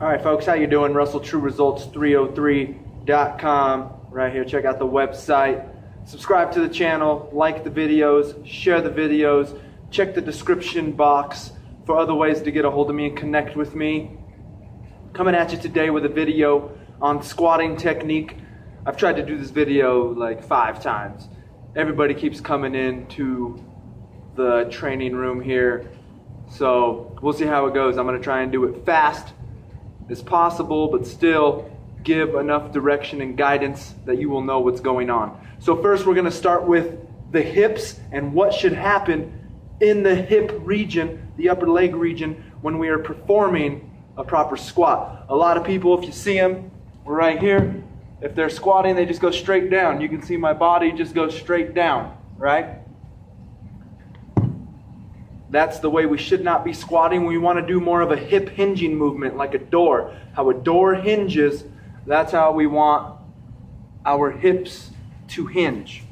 All right, folks, how you doing? RussellTrueResults303.com. Right here, check out the website. Subscribe to the channel, like the videos, share the videos, check the description box for other ways to get a hold of me and connect with me. Coming at you today with a video on squatting technique. I've tried to do this video like 5 times. Everybody keeps coming into the training room here, so we'll see how it goes. I'm going to try and do it fast as possible, but still give enough direction and guidance that you will know what's going on. So first we're going to start with the hips and what should happen in the hip region, the upper leg region, when we are performing a proper squat. A lot of people, if you see them, we're right here. If they're squatting, they just go straight down. You can see my body just goes straight down, right? That's the way we should not be squatting. We want to do more of a hip hinging movement, like a door. How a door hinges, that's how we want our hips to hinge.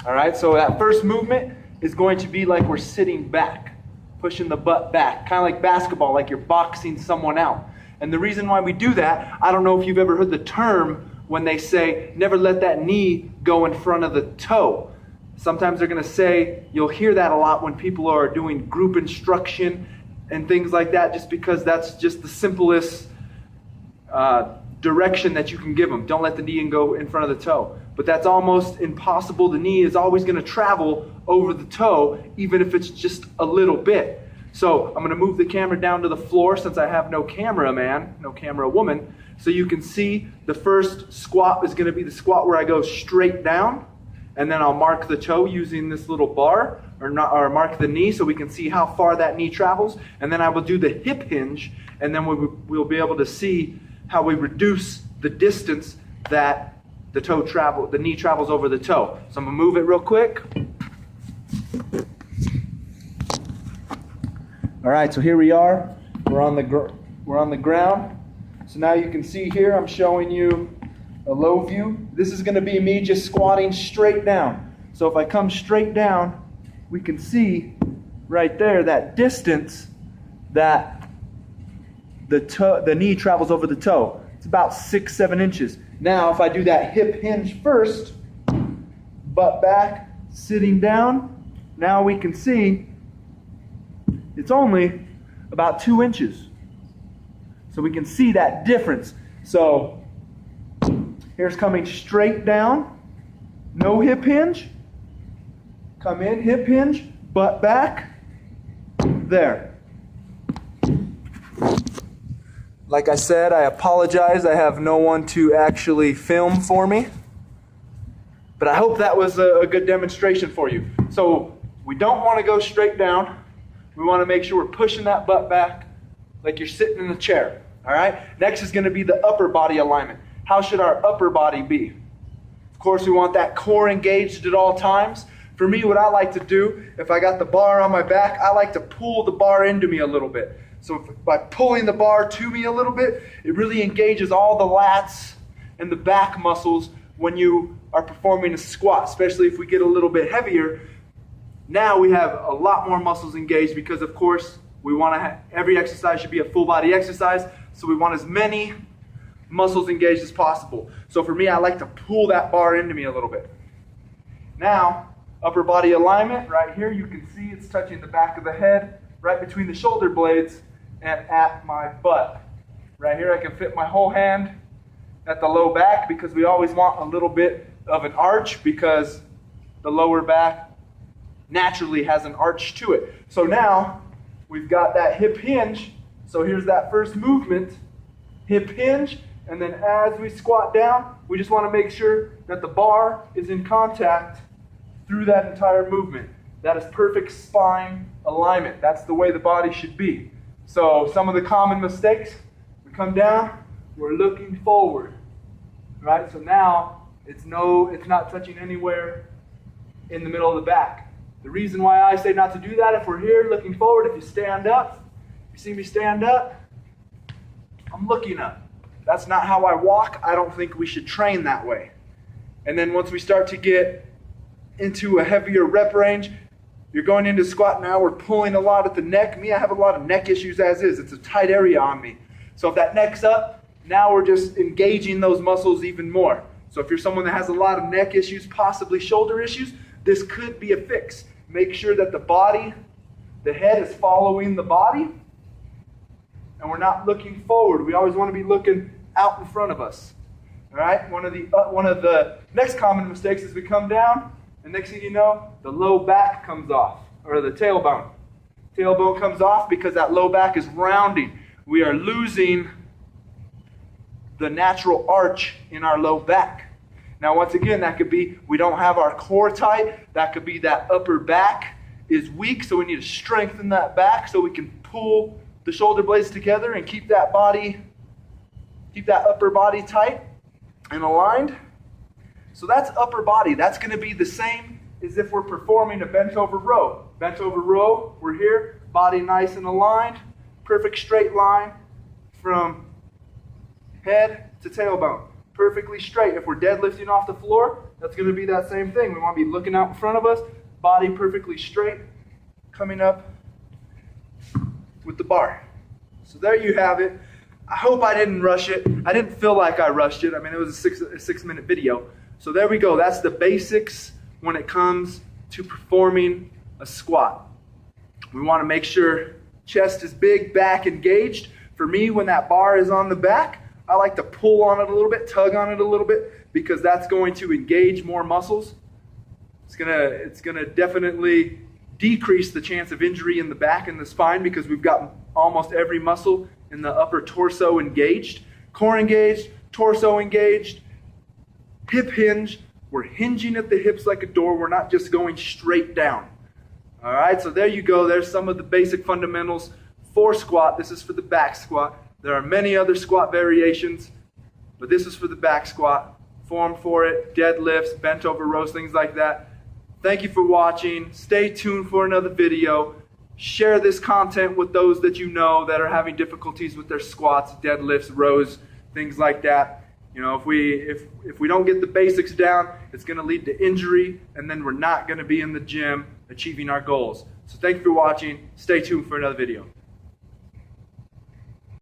All right, so that first movement is going to be like we're sitting back, pushing the butt back, kind of like basketball, like you're boxing someone out. And the reason why we do that, I don't know if you've ever heard the term when they say, never let that knee go in front of the toe. Sometimes they're going to say, you'll hear that a lot when people are doing group instruction and things like that, just because that's just the simplest direction that you can give them. Don't let the knee go in front of the toe. But that's almost impossible. The knee is always going to travel over the toe, even if it's just a little bit. So I'm going to move the camera down to the floor since I have no cameraman, no camera woman. So you can see the first squat is going to be the squat where I go straight down. And then I'll mark the toe using this little bar, or mark the knee so we can see how far that knee travels. And then I will do the hip hinge, and then we'll be able to see how we reduce the distance that the knee travels over the toe. So I'm gonna move it real quick. All right, so here we are. We're on the ground. So now you can see here, I'm showing you a low view. This is going to be me just squatting straight down. So if I come straight down, we can see right there that distance that the knee travels over the toe. It's about 6-7 inches. Now if I do that hip hinge first, butt back, sitting down, now we can see it's only about 2 inches. So we can see that difference. So here's coming straight down, no hip hinge. Come in, hip hinge, butt back, there. Like I said, I apologize. I have no one to actually film for me. But I hope that was a good demonstration for you. So we don't want to go straight down. We want to make sure we're pushing that butt back like you're sitting in a chair. All right? Next is going to be the upper body alignment. How should our upper body be? Of course, we want that core engaged at all times. For me, what I like to do, if I got the bar on my back, I like to pull the bar into me a little bit. So by pulling the bar to me a little bit, it really engages all the lats and the back muscles when you are performing a squat, especially if we get a little bit heavier. Now we have a lot more muscles engaged because, of course, we want to every exercise should be a full body exercise, so we want as many muscles engaged as possible. So for me, I like to pull that bar into me a little bit. Now, upper body alignment, right here, you can see it's touching the back of the head, right between the shoulder blades and at my butt. Right here, I can fit my whole hand at the low back because we always want a little bit of an arch because the lower back naturally has an arch to it. So now, we've got that hip hinge. So here's that first movement, hip hinge. And then as we squat down, we just want to make sure that the bar is in contact through that entire movement. That is perfect spine alignment. That's the way the body should be. So some of the common mistakes, we come down, we're looking forward. Right? So now it's not touching anywhere in the middle of the back. The reason why I say not to do that, if we're here looking forward, if you stand up, you see me stand up, I'm looking up. That's not how I walk. I don't think we should train that way. And then once we start to get into a heavier rep range, you're going into squat now, we're pulling a lot at the neck. Me, I have a lot of neck issues as is. It's a tight area on me. So if that neck's up, now we're just engaging those muscles even more. So if you're someone that has a lot of neck issues, possibly shoulder issues, this could be a fix. Make sure that the head is following the body, and we're not looking forward. We always want to be looking out in front of us. All right? One of the next common mistakes is we come down, and next thing you know, the low back comes off, or the tailbone. Tailbone comes off because that low back is rounding. We are losing the natural arch in our low back. Now, once again, that could be we don't have our core tight. That could be that upper back is weak, so we need to strengthen that back so we can pull the shoulder blades together and keep that upper body tight and aligned. So that's upper body. That's going to be the same as if we're performing a bent over row. Bent over row, we're here, body nice and aligned, perfect straight line from head to tailbone. Perfectly straight. If we're deadlifting off the floor, that's going to be that same thing. We want to be looking out in front of us, body perfectly straight, coming up with the bar. So there you have it. I hope I didn't rush it. I didn't feel like I rushed it. I mean, it was a six-minute video. So there we go. That's the basics when it comes to performing a squat. We want to make sure chest is big, back engaged. For me, when that bar is on the back, I like to pull on it a little bit, tug on it a little bit, because that's going to engage more muscles. It's gonna definitely decrease the chance of injury in the back and the spine because we've got almost every muscle in the upper torso engaged. Core engaged, torso engaged, hip hinge. We're hinging at the hips like a door. We're not just going straight down. All right, so there you go. There's some of the basic fundamentals for squat. This is for the back squat. There are many other squat variations, but this is for the back squat. Form for it, deadlifts, bent over rows, things like that. Thank you for watching. Stay tuned for another video. Share this content with those that you know that are having difficulties with their squats, deadlifts, rows, things like that. You know, if we don't get the basics down, it's going to lead to injury, and then we're not going to be in the gym achieving our goals. So thank you for watching. Stay tuned for another video.